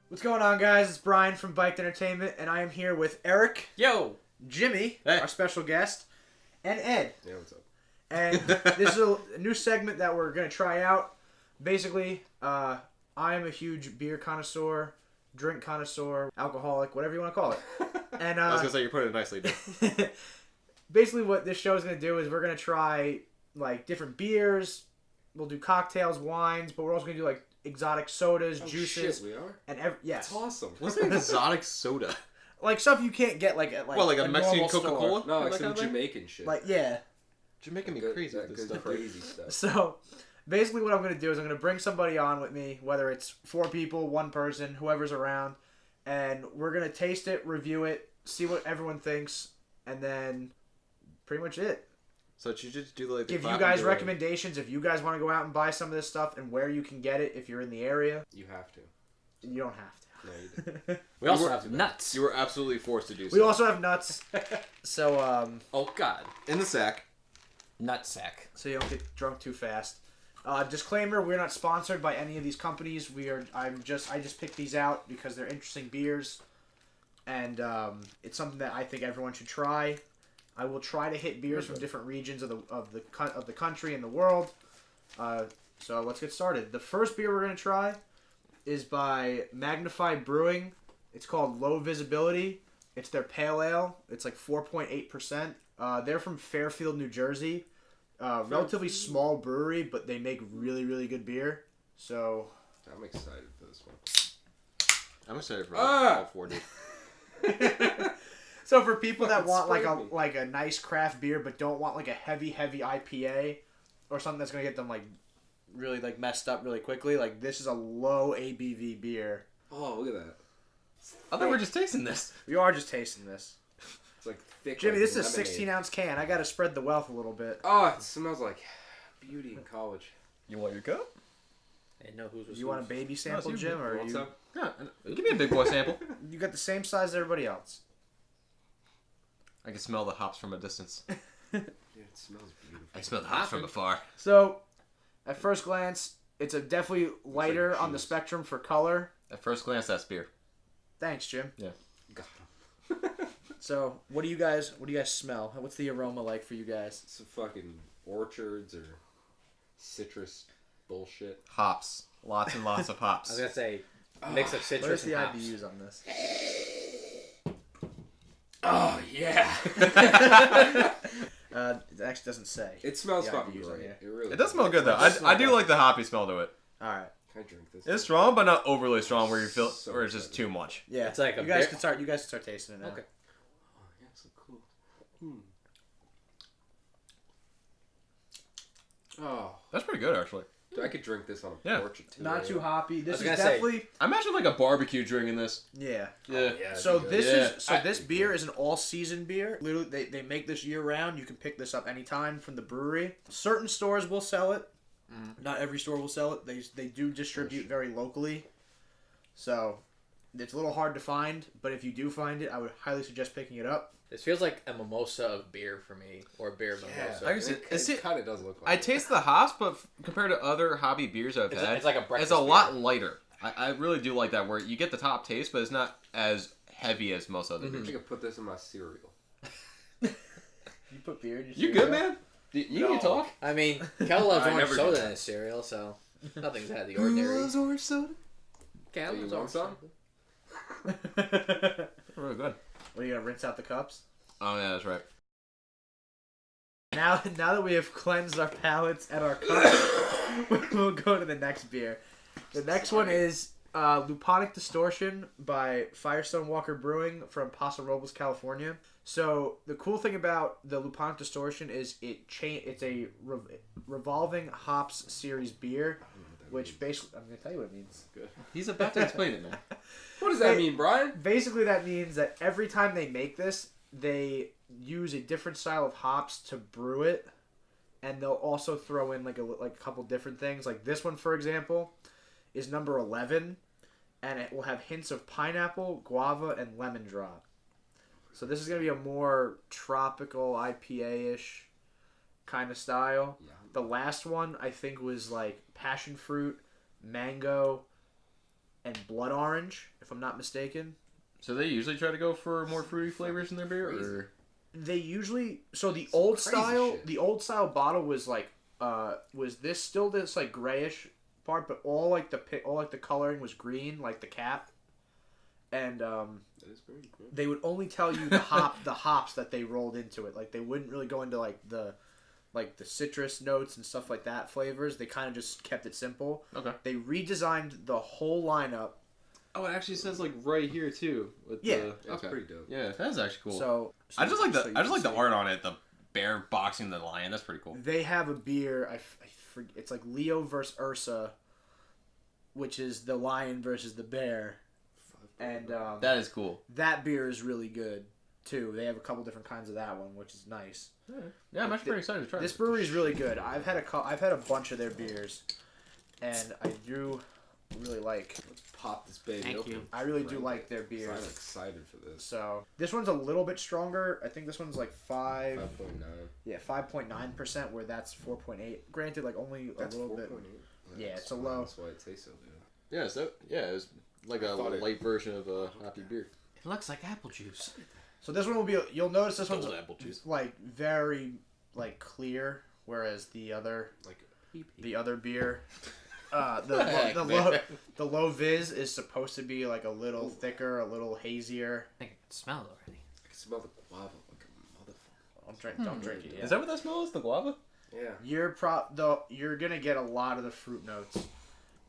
What's going on, guys? It's Brian from Byked Entertainment, and I am here with Eric, Yo! Jimmy, Hey. our special guest, and Ed. Yeah, what's up? And this is a new segment that we're going to try out. Basically, I am a huge beer connoisseur, drink connoisseur, alcoholic, whatever you want to call it. And I was going to say, you put it nicely, dude. basically what this show is going to do is we're going to try, like, different beers. We'll do cocktails, wines, but we're also going to do, like, exotic sodas, juices. Shit, we are? And yes. That's awesome. What's an exotic soda? Like stuff you can't get like at like, Well, like a Mexican normal store. Coca-Cola? No, like That some kind of thing? Jamaican shit. Like, yeah. You're making me Good- crazy that with this good stuff. crazy stuff. So, basically what I'm going to do is I'm going to bring somebody on with me, whether it's 4 people, 1 person, whoever's around, and we're going to taste it, review it, see what everyone thinks, and then pretty much it. So you just do like the Give you clap guys and do it. recommendations if you guys want to go out and buy some of this stuff and where you can get it if you're in the area. You have to. You don't have to. No, you didn't. We also were- have nuts. You were absolutely forced to do so. We also have nuts. So, Oh God, In the sack. nut sack. so you don't get drunk too fast. Disclaimer: we're not sponsored by any of these companies. I just picked these out because they're interesting beers, and it's something that I think everyone should try. I will try to hit beers from different regions of the country and the world. So let's get started. The first beer we're gonna try is by Magnified Brewing. It's called Low Visibility. It's their pale ale. It's like 4.8%. They're from Fairfield, New Jersey. Relatively small brewery, but they make really, really good beer. So, I'm excited for this one. I'm excited for Ah! all 4, dude. so for people that Fucking want sprayed me. like a nice craft beer, but don't want like a heavy IPA or something that's gonna get them like really like messed up really quickly, like this is a low ABV beer. Oh, look at that. I thought we were just tasting this. We are just tasting this. It's like thick. Jimmy, like this is a lemonade. 16-ounce can. I gotta spread the wealth a little bit. Oh, it smells like beauty in college. You want your cup? I didn't know whose was You want a whose. baby sample, you- Jim, or Want you? some? Yeah, give me a big boy sample. You got the same size as everybody else. I can smell the hops from a distance. Yeah, it smells beautiful. I smell the hops from afar. So, at first glance, it's a definitely lighter like on the juice. spectrum for color. At first glance, that's beer. Thanks, Jim. Got So, what do you guys smell? What's the aroma like for you guys? Some fucking orchards or citrus bullshit. Hops. Lots and lots of I hops. was gonna say mix of Where's citrus the and hops. IBUs on this? Oh yeah. It actually doesn't say. It smells The fucking IBUs on great. here. It really. It does smell good, though. I do like the hoppy smell to it. All right. Can I drink this? It's strong, but not overly strong where you feel So where it's just excited. too much. Yeah. It's like a you guys beer- can start. You guys can start tasting it now. Okay. Oh, yeah, so cool. Oh, That's pretty good, actually. dude, I could drink this on a Yeah. porch. Too, Not too hoppy. This was is gonna say- definitely I imagine like a barbecue drinking this. yeah. Yeah. Yeah, So dude. this Yeah. is this beer is an all-season beer. Literally, they make this year-round. You can pick this up anytime from the brewery. Certain stores will sell it. Not every store will sell it. They do distribute very locally. So it's a little hard to find, but if you do find it, I would highly suggest picking it up. This feels like a mimosa of beer for me, or a beer mimosa. I can see- It kind of does look like I it. taste the hops, but compared to other hobby beers I've It's, had, it's like a breakfast it's a lot beer. lighter. I really do like that, where you get the top taste, but it's not as heavy as most other I beers. could put this in my cereal. You put beer in your You cereal? good, man? You No. can talk? I mean, Kel loves I orange never soda did. in his cereal, so nothing's out of the ordinary. orange soda? Kel Do you loves want orange some? soda. Really good. What are you gonna rinse out the cups? Oh, yeah, that's right. Now that we have cleansed our palates and our cups, we'll go to the next beer. The next one is Luponic Distortion by Firestone Walker Brewing from Paso Robles, California. So the cool thing about the Luponic Distortion is it's a revolving hops series beer, which basically I'm gonna tell you what it means. He's about to explain it, man. What does that mean, Brian? Basically, that means that every time they make this, they use a different style of hops to brew it, and they'll also throw in like a couple different things. Like this one, for example, is number 11, and it will have hints of pineapple, guava, and lemon drop. So this is gonna be a more tropical IPA-ish kind of style. Yeah. The last one I think was like passion fruit, mango, and blood orange, if I'm not mistaken. So they usually try to go for more fruity flavors in their beer, or They usually the Some old crazy style shit. the old style bottle was like was this still this like grayish part, but all like the coloring was green, like the cap, and That is pretty cool. they would only tell you the hops that they rolled into it. Like they wouldn't really go into like the citrus notes and stuff like that flavors. They kind of just kept it simple. okay. They redesigned the whole lineup. Oh, it actually says like right here too. With Yeah. That's pretty dope. Yeah, that's actually cool. So I just like so the you I just can like the see. art on it. The bear boxing the lion. That's pretty cool. They have a beer. I forget, it's like Leo versus Ursa, which is the lion versus the bear, and That is cool. that beer is really good too. They have a couple different kinds of that one, which is nice. Yeah, I'm actually pretty excited to try This it. brewery is really good. I've had a bunch of their beers, and I do really like. Let's pop this baby Thank open. you. I really do Right. like their So beers. I'm excited for this. So this one's a little bit stronger. I think this one's like 5.9. 5.9%, where that's 4.8. Granted, like only That's a little bit. 4.8. Yeah, it's a low. That's why it tastes so good. Yeah, so it's like a thought it- light version of a happy beer. It looks like apple juice. So this one will be. You'll notice this one's Double apple juice. like very like clear, whereas the other Like beer, Heck, the low vis is supposed to be like a little thicker, a little hazier. I think I can smell it already. I can smell the guava like a motherfucker. Don't drink it yet. Is that what that smell is? The guava? Yeah. You're gonna get a lot of the fruit notes.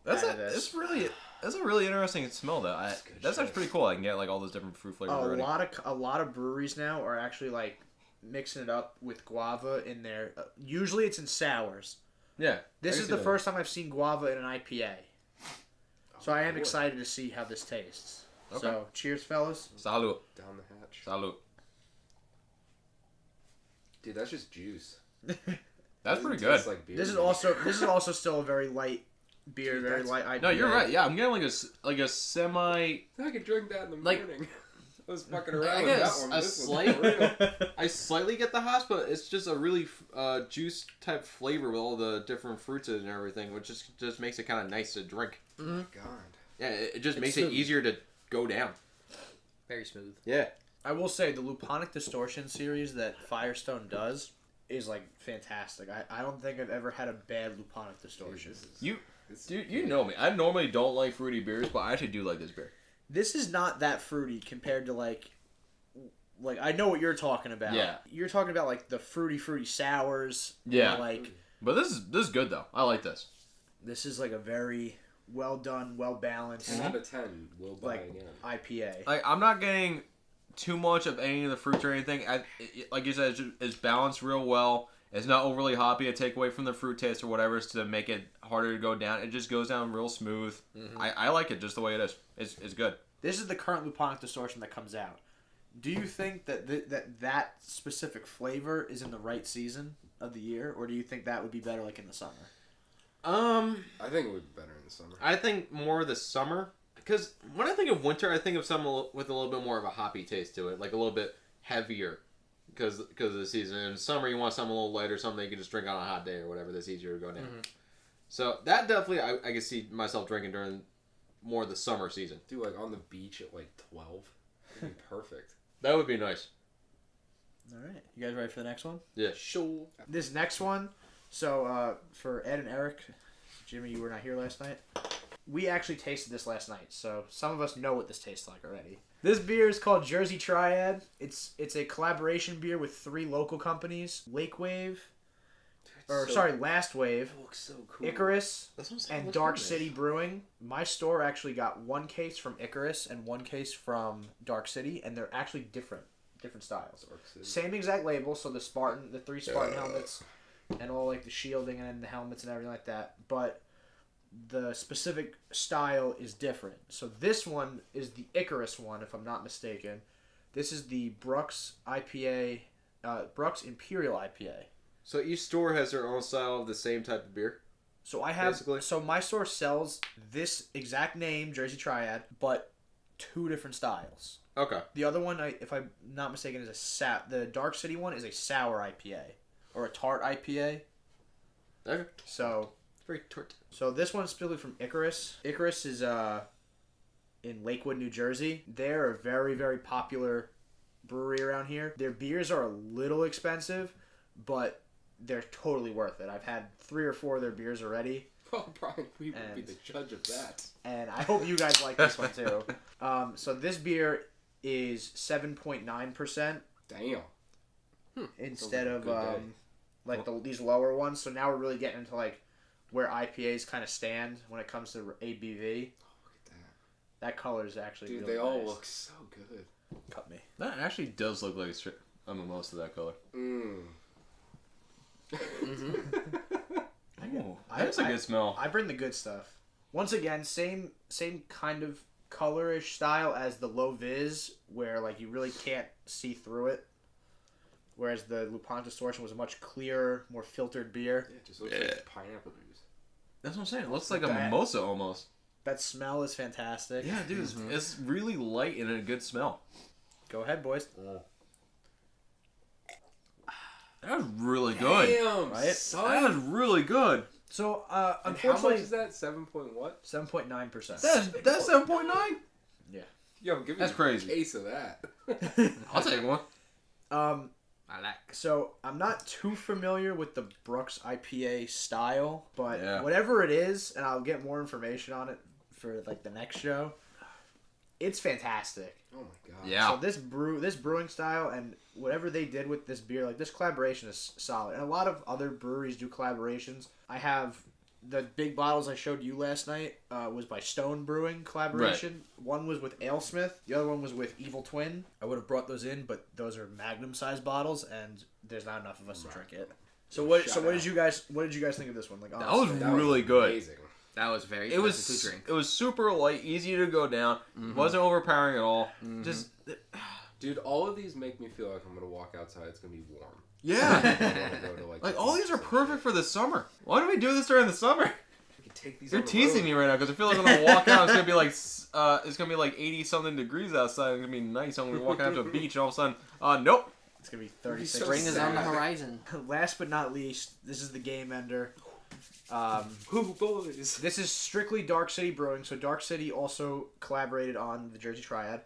That's out of this. that's a really interesting smell though. That's good That's shit. actually pretty cool. I can get like all those different fruit flavors already. A lot of breweries now are actually like mixing it up with guava in their. Usually it's in sours. Yeah. This I is can the see first time I've seen guava in an IPA. So I am Lord. excited to see how this tastes. Okay. So cheers, fellas. that. Salud. Down the hatch. Salud. Dude, that's just juice. That's pretty Doesn't good. taste like beer This is to me. also still a very light beer, Dude, very that's- light IPA. No, you're right. Yeah, I'm getting like a semi. I could drink that in the Like- morning. I was fucking I around with guess that one. a This slight- one's real. I slightly get the hops, but it's just a really juice type flavor with all the different fruits in it and everything, which just makes it kind of nice to drink. God. Yeah, it just It's makes smooth. it easier to go down. Very smooth. Yeah. I will say the Luponic Distortion series that Firestone does is like fantastic. I don't think I've ever had a bad Luponic Distortion. Dude, you know me. I normally don't like fruity beers, but I actually do like this beer. This is not that fruity compared to like I know what you're talking about. Yeah. You're talking about like the fruity sours. Yeah. or, like But this is good though. I like this. this is like a very well done, well balanced 10 out of 10 will buy Like- again. IPA. Like I'm not getting too much of any of the fruits or anything. Like you said, it's balanced real well. It's not overly hoppy to take away from the fruit taste or whatever to make it harder to go down. It just goes down real smooth. Mm-hmm. I like it just the way it is. It's good. This is the current Luponic Distortion that comes out. Do you think that that specific flavor is in the right season of the year, or do you think that would be better like in the summer? I think it would be better in the summer. I think more the summer, because when I think of winter, I think of something with a little bit more of a hoppy taste to it, like a little bit heavier, because of the season. In summer, you want something a little lighter, something you can just drink on a hot day or whatever. That's easier to go down. So that definitely, I can see myself drinking during more the summer season. Dude, like on the beach at like 12. It'd be perfect. That would be nice. All right, you guys ready for the next one? Yeah. Sure. This next one, so for Ed and Eric, Jimmy, you were not here last night. We actually tasted this last night, so some of us know what this tastes like already. This beer is called Jersey Triad. It's a collaboration beer with 3 local companies: Lake Wave, Last Wave, It looks so cool. Icarus, That's what and Dark City Brewing. My store actually got 1 case from Icarus and 1 case from Dark City, and they're actually different styles. Dark City. Same exact label, so the 3 Spartan helmets, and all like the shielding and the helmets and everything like that. But the specific style is different. So this one is the Icarus one, if I'm not mistaken. This is the Brooks IPA, Brooks Imperial IPA. So each store has their own style of the same type of beer. So I have Basically. so my store sells this exact name, Jersey Triad, but 2 different styles. Okay. The other one, if I'm not mistaken, is the Dark City one is a sour IPA or a tart IPA. Okay. So Very tart. this one is specifically from Icarus. Icarus is in Lakewood, New Jersey. They're a very, very popular brewery around here. Their beers are a little expensive, but they're totally worth it. I've had 3 or 4 of their beers already. Oh, Brian, we would be the judge of that. And I hope you guys like this one too. So this beer is 7.9%. Damn. Instead of good day. these lower ones. So now we're really getting into like where IPAs kind of stand when it comes to ABV. Oh, look at that. That color is actually Dude, really they all nice. look so good. Cut me. That actually does look like most of that color. Ooh, that's a good smell. I bring the good stuff. Once again, same kind of colorish style as the low vis, where like you really can't see through it. Whereas the Lupin Distortion was a much clearer, more filtered beer. Yeah, it just looks like pineapple juice. That's what I'm saying. It looks like a That- mimosa almost. That smell is fantastic. Yeah, dude, it's really light and a good smell. Go ahead, boys. That was really good. Damn, Right? son. That was really good. So, And how much unfortunately, is that? 7 point what? 7.9%. That's 7.9. Yo, give me That's a crazy. case of that. I'll take one. I like. So I'm not too familiar with the Brooks IPA style, but Yeah. whatever it is, and I'll get more information on it for like the next show. It's fantastic. Oh my god. Yeah. So this brewing style and whatever they did with this beer, like this collaboration is solid. And a lot of other breweries do collaborations. I have the big bottles I showed you last night was by Stone Brewing collaboration. One was with AleSmith. The other one was with Evil Twin. I would have brought those in, but those are Magnum sized bottles, and there's not enough of us to drink it. So what did you guys think of this one? Like That was honestly? really good. Amazing. That was very. It was pleasant to drink. it was super light, easy to go down. Wasn't overpowering at all. Just Dude, all of these make me feel like I'm gonna walk outside. It's gonna be warm. yeah. I wanna go to, Like all these are perfect for the summer. Why do we do this during the summer? We can take these. You're on the teasing road. me right now because I feel like when I walk out, it's gonna be like 80 something degrees outside. It's gonna be nice. I'm gonna be walking out to a beach, and all of a sudden, nope. It's gonna be 36. So Spring is on the sad. horizon. Last but not least, this is the Game Ender. Who boys? This is strictly Dark City Brewing, so Dark City also collaborated on the Jersey Triad.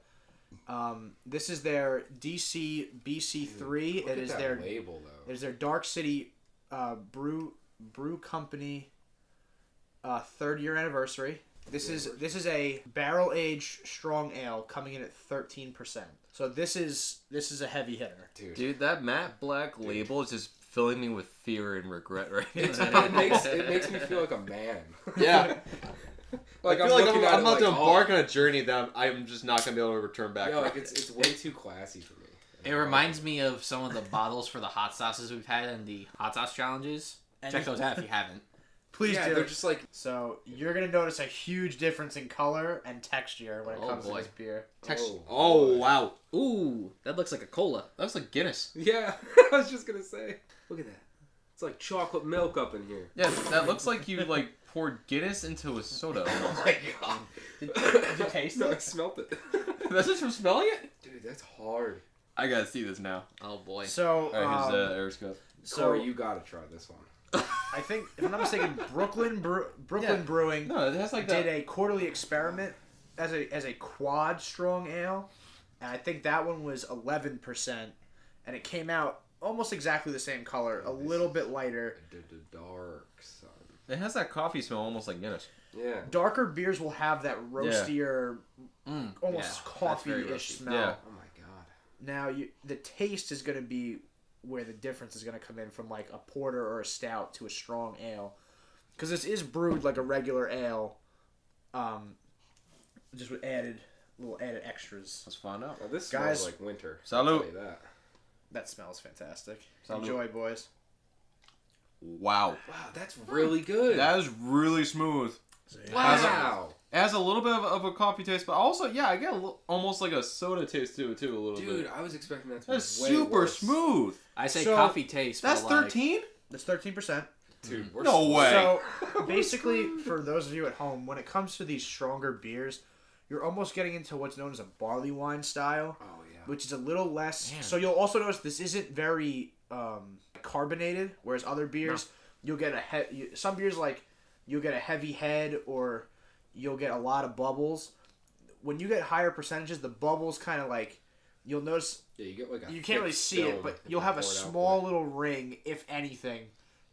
This is their DC BC3. Look It at is that their label though. it is their Dark City brew company 3rd year anniversary. This is a barrel aged strong ale coming in at 13%. So this is a heavy hitter. Dude, that matte black label is just filling me with fear and regret right now. It makes me feel like a man. Yeah. Like I feel like looking at I'm it about to like, embark on a journey that I'm just not gonna be able to return back. Yo, from. like it's way too classy for me. It reminds me of some of the bottles for the hot sauces we've had in the hot sauce challenges. Check those out if you haven't. Please Yeah, do. they're just like So you're gonna notice a huge difference in color and texture when it Oh, comes boy. to this beer. Oh wow, Ooh, that looks like a cola. that's like Guinness. Yeah, I was just gonna say. Look at that. It's like chocolate milk up in here. Yeah, that looks like you like poured Guinness into a soda. Oh Almost. my god. Did you taste No, I it? smelt it. That's just from smelling it. Dude, that's hard. I gotta see this now. Oh boy. So, All right, here's Eric's cup. Corey, you gotta try this one. I think, if I'm not mistaken, Brooklyn Brewing No, it has like did that. a quarterly experiment as a quad strong ale, and I think that one was 11%, and it came out almost exactly the same color, a little bit lighter. The dark sun. It has that coffee smell, almost like Guinness. Yeah. Darker beers will have that roastier, almost yeah, that's very coffee-ish roasty. smell. Yeah. Oh my god. Now, the taste is going to be where the difference is going to come in from like a porter or a stout to a strong ale, because this is brewed like a regular ale, just with little added extras. Let's find out. Now this Guys, smells like winter. salud. I'll tell you that. That smells fantastic. Salud. Enjoy, boys. Wow, Wow, that's really good. that is really smooth. wow. It has a little bit of a coffee taste, but also, yeah, I get almost like a soda taste to it too, a little Dude, bit. I was expecting that to be That's way super worse. smooth. I say So, coffee taste. That's but like, 13? That's 13%. Dude, we're No way. So, basically, for those of you at home, when it comes to these stronger beers, you're almost getting into what's known as a barley wine style, Oh yeah. which is a little less. Man. So you'll also notice this isn't very carbonated, whereas other beers, you'll get some beers like you'll get a heavy head or you'll get a lot of bubbles. when you get higher percentages, the bubbles kind of like you'll notice. Yeah, you get like a You can't really see it, but you'll have a small little ring, if anything,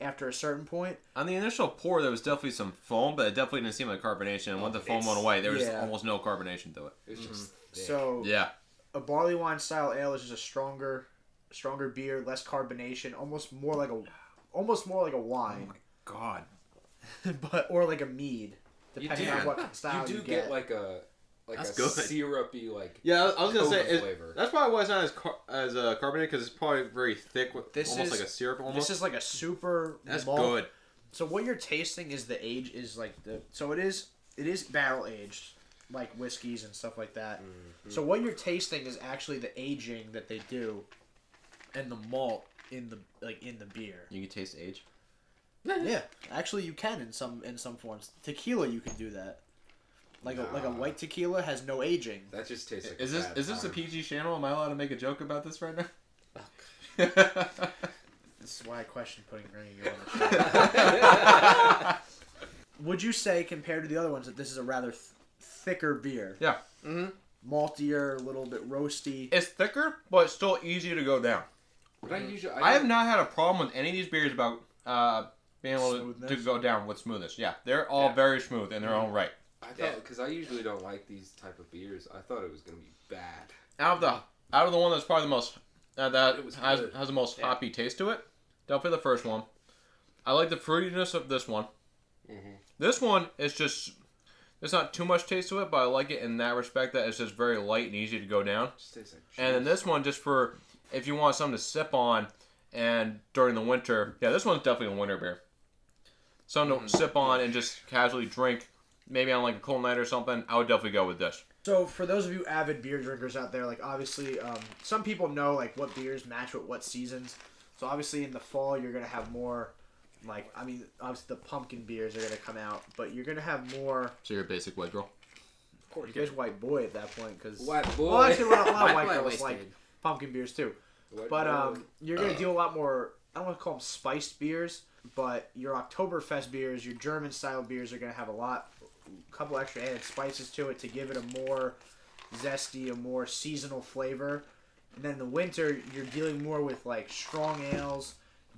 after a certain point. On the initial pour, there was definitely some foam, but it definitely didn't seem like carbonation. And when the foam went away, there was almost no carbonation to it. It's just thick. So yeah, a barley wine style ale is just a stronger beer, less carbonation, almost more like a wine. Oh my god. or like a mead, depending on what style you you do get. like a That's good. syrupy Yeah, I was gonna say flavor. that's probably why it's not as carbonated because it's probably very thick, with almost like a syrup. Almost. This is like a super. That's malt. good. So what you're tasting is the age is like so it is barrel aged like whiskeys and stuff like that. Mm-hmm. So what you're tasting is actually the aging that they do, and the malt in the beer. You can taste age. Yeah, actually you can in some forms. Tequila you can do that. Like a white tequila has no aging. That just tastes like Is this a PG channel? Am I allowed to make a joke about this right now? This is why I question putting you on the show. Would you say, compared to the other ones, that this is a rather thicker beer? Yeah. Mm-hmm. Maltier, a little bit roasty. It's thicker, but it's still easy to go down. But I have not had a problem with any of these beers about being able to Smoothness? go down with smoothness. Yeah, they're all very smooth in their own right. I thought, because I usually don't like these type of beers, I thought it was gonna be bad. Out of the one that's probably the most that It was has good. the most hoppy taste to it, definitely the first one. I like the fruitiness of this one. Mm-hmm. This one is just there's not too much taste to it, but I like it in that respect that it's just very light and easy to go down. It just tastes like And then this one, just for if you want something to sip on, and during the winter, yeah, this one's definitely a winter beer. Something to sip on and just casually drink, maybe on like a cold night or something. I would definitely go with this. So for those of you avid beer drinkers out there, like obviously, some people know like what beers match with what seasons. So obviously in the fall you're gonna have more, like obviously the pumpkin beers are gonna come out, but you're gonna have more. So you're a basic white girl. Of course, you guys white boy at that point because White boy. Well, actually, a lot of White white boy girls wasted. like pumpkin beers too. White But boy. you're gonna do a lot more. I don't want to call them spiced beers, but your Oktoberfest beers, your German style beers are gonna have a couple extra added spices to it to give it a more zesty, a more seasonal flavor. And then in the winter, you're dealing more with like strong ales,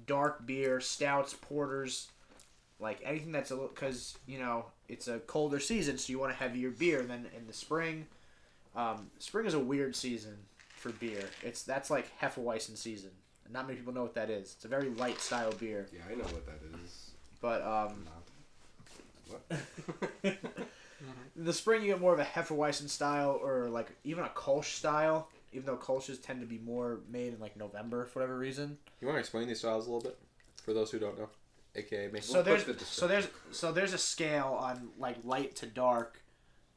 dark beer, stouts, porters, like anything that's a little, because it's a colder season, so you want a heavier beer. And then in the spring, spring is a weird season for beer. That's like Hefeweizen season. Not many people know what that is. It's a very light style beer. Yeah, I know what that is. But What? in the spring you get more of a Hefeweizen style, or like even a Kolsch style. Even though Kolsch's tend to be more made in like November for whatever reason. You want to explain these styles a little bit for those who don't know, aka me. So We'll put the there's a scale on like light to dark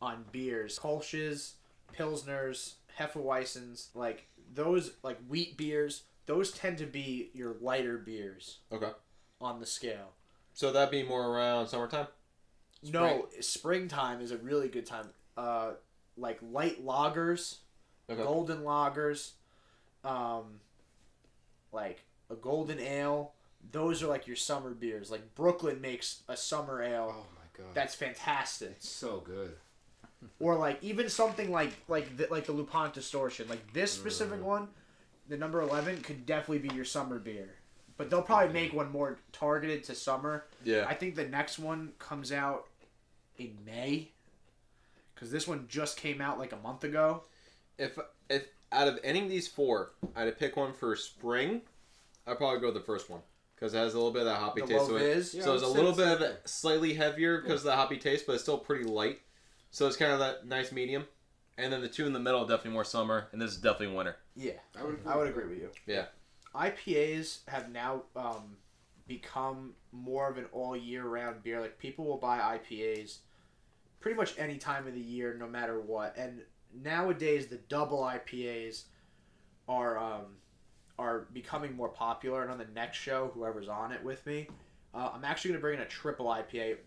on beers. Kolsch's, Pilsners, Hefeweizens, like those like wheat beers. Those tend to be your lighter beers. Okay. On the scale. So that'd be more around summertime. No, springtime is a really good time. Like light lagers, golden lagers, like a golden ale. Those are like your summer beers. Like Brooklyn makes a summer ale. Oh my god. That's fantastic. It's so good. Or like even something like the Lupin Distortion. Like this specific one, the number 11 could definitely be your summer beer. But they'll probably make one more targeted to summer. Yeah. I think the next one comes out in May. Because this one just came out like a month ago. If out of any of these four, I had to pick one for spring, I'd probably go with the first one. Because it has a little bit of that hoppy The taste low to it. vis? So it's a little bit of a slightly heavier because of the hoppy taste, but it's still pretty light. So it's kind of that nice medium. And then the two in the middle, definitely more summer, and this is definitely winter. Yeah, I would agree with you. Yeah. IPAs have now become more of an all year round beer. Like people will buy IPAs pretty much any time of the year, no matter what. And nowadays, the double IPAs are becoming more popular. And on the next show, whoever's on it with me, I'm actually going to bring in a triple IPA,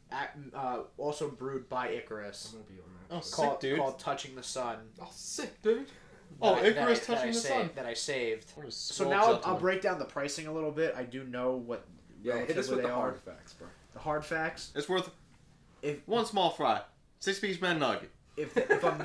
also brewed by Icarus. I'm gonna be on that. Oh, Called, sick, dude. called Touching the Sun. Oh, sick, dude. Oh, Icarus Touching the Sun. That I saved. What a So small now I'll gentleman. break down the pricing a little bit. I do know what Yeah, hit us relatively with the they hard are. facts, bro. The hard facts. It's worth If one small fry, 6-piece man nugget. if I'm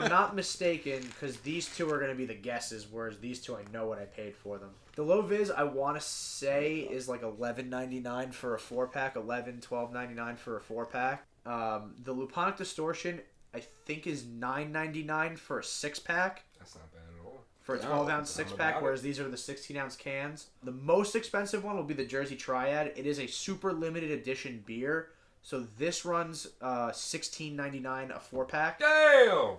not mistaken, because these two are going to be the guesses, whereas these two I know what I paid for them. The low vis I want to say is like $11.99 for a 4-pack, $12.99 for a 4-pack. The Luponic Distortion I think is $9.99 for a 6-pack. That's not bad at all. For a 12-ounce 6-pack, whereas these are the 16-ounce cans. The most expensive one will be the Jersey Triad. It is a super limited edition beer. So this runs $16.99 a 4-pack. Damn!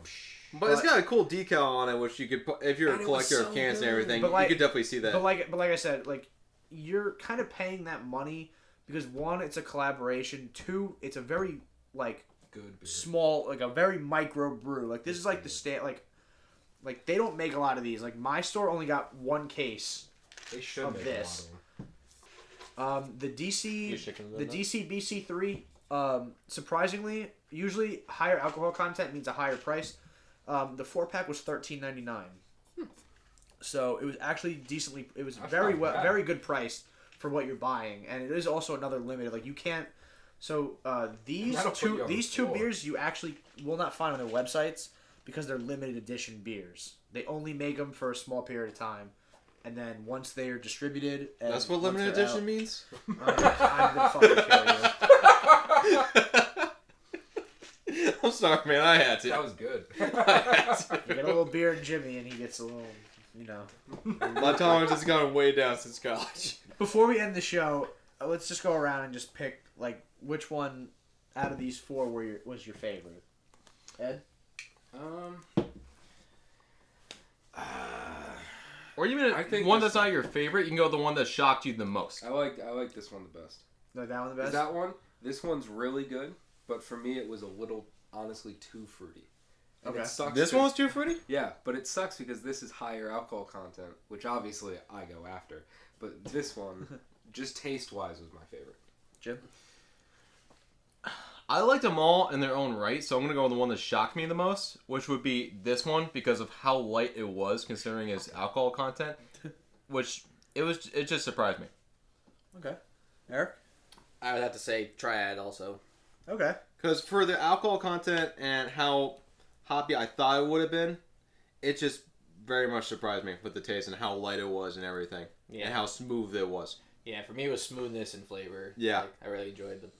But it's got a cool decal on it, which you could put, if you're a collector of cans and everything, But like- you could definitely see that. But like I said, like you're kind of paying that money because 1, it's a collaboration. 2, it's a very like Good beer. small, like a very micro brew. Like this is like the like they don't make a lot of these. Like my store only got 1 case. They should of make this. a lot of them. The DC You shaking the them DC BC3 surprisingly usually higher alcohol content means a higher price. The 4-pack was $13.99. So it was actually decently. It was That's very not bad. very good price for what you're buying, and it is also another limited. Like you can't. So these That'll put you on these the two floor. beers you actually will not find on their websites because they're limited edition beers. They only make them for a small period of time, and then once they are distributed, and That's what once limited they're edition means? out, I'm gonna fucking kill you. I'm sorry, man. I had to. That was good. You get a little beer in Jimmy, and he gets a little, you know. My tolerance has gone way down since college. Before we end the show, let's just go around and just pick like which one out of these 4 was your favorite. Ed? Or even I think one this that's not your favorite, you can go with the one that shocked you the most. I like this one the best. Like that one the best? Is that one? This one's really good, but for me it was a little, honestly, too fruity. And Okay. It sucks This to- one was too fruity? Yeah, but it sucks because this is higher alcohol content, which obviously I go after. But this one, just taste-wise, was my favorite. Jim? I liked them all in their own right, so I'm gonna go with the one that shocked me the most, which would be this one because of how light it was considering its alcohol content, which it just surprised me. Okay. Eric? I would have to say Triad also. Okay. Because for the alcohol content and how hoppy I thought it would have been, it just very much surprised me with the taste and how light it was and everything. Yeah. And how smooth it was. Yeah, for me it was smoothness and flavor. Yeah. Like, I really enjoyed the How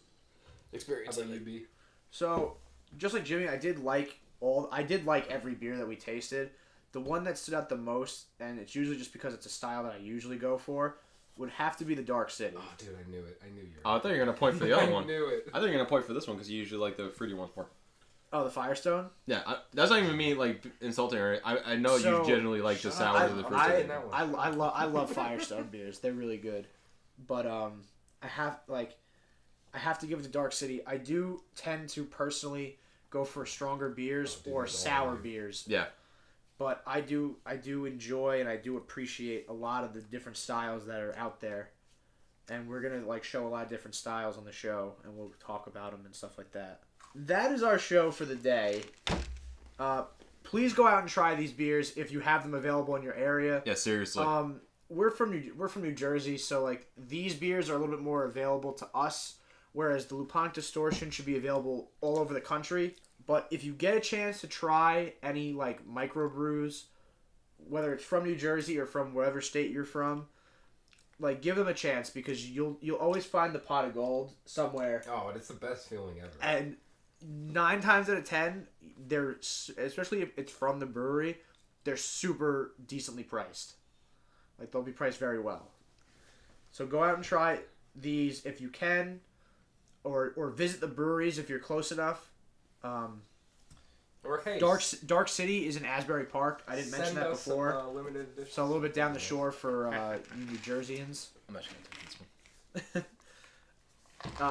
experience about of you, it. B? So, just like Jimmy, I did like every beer that we tasted. The one that stood out the most, and it's usually just because it's a style that I usually go for, would have to be the Dark City. Oh, dude, I knew it. I knew you. Oh, I thought you were gonna point for the other I one. knew it. I thought you were gonna point for this one because you usually like the fruity ones more. Oh, the Firestone? Yeah, that's not even me like insulting or I know So, you generally like the shut up. sours or the fruity. taking that one. I love Firestone beers. They're really good. But I have to give it to Dark City. I do tend to personally go for stronger beers Oh, dude, or that's all sour I do. beers. Yeah. But I do enjoy and I do appreciate a lot of the different styles that are out there. And we're going to like show a lot of different styles on the show and we'll talk about them and stuff like that. That is our show for the day. Please go out and try these beers if you have them available in your area. Yeah, seriously. We're from New Jersey, so like these beers are a little bit more available to us, whereas the Luponic Distortion should be available all over the country. But if you get a chance to try any like microbrews, whether it's from New Jersey or from wherever state you're from, like give them a chance because you'll always find the pot of gold somewhere. Oh, and it's the best feeling ever. And 9 times out of 10, they're, especially if it's from the brewery, they're super decently priced. Like they'll be priced very well. So go out and try these if you can, or visit the breweries if you're close enough. Or hey, Dark City is in Asbury Park. I didn't mention send that us before. Some, limited edition. So a little bit down the shore for you New Jerseyans. I'm actually gonna take this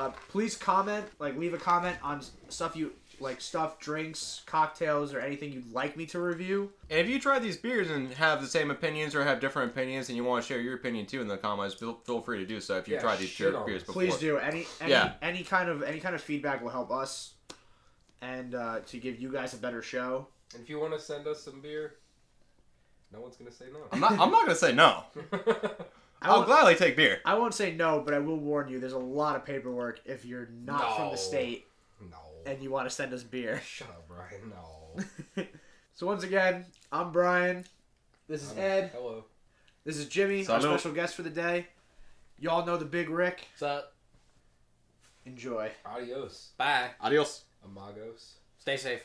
one. Please comment, like leave a comment on stuff you like, drinks, cocktails, or anything you'd like me to review. And if you try these beers and have the same opinions or have different opinions and you want to share your opinion too in the comments, feel free to do so if you Yeah, tried these shit on beers us. before. Please do. Any kind of feedback will help us, and to give you guys a better show. And if you want to send us some beer, no one's gonna say no. I'm not gonna say no. I'll gladly take beer. I won't say no, but I will warn you. There's a lot of paperwork if you're not from No. the state. No. and you want to send us beer. Shut up, Brian. No. So once again, I'm Brian. This is Ed. Hello. This is Jimmy, Salut. our special guest for the day. Y'all know the Big Rick. So, Enjoy. Adios. bye. Adios. Amagos. Stay safe.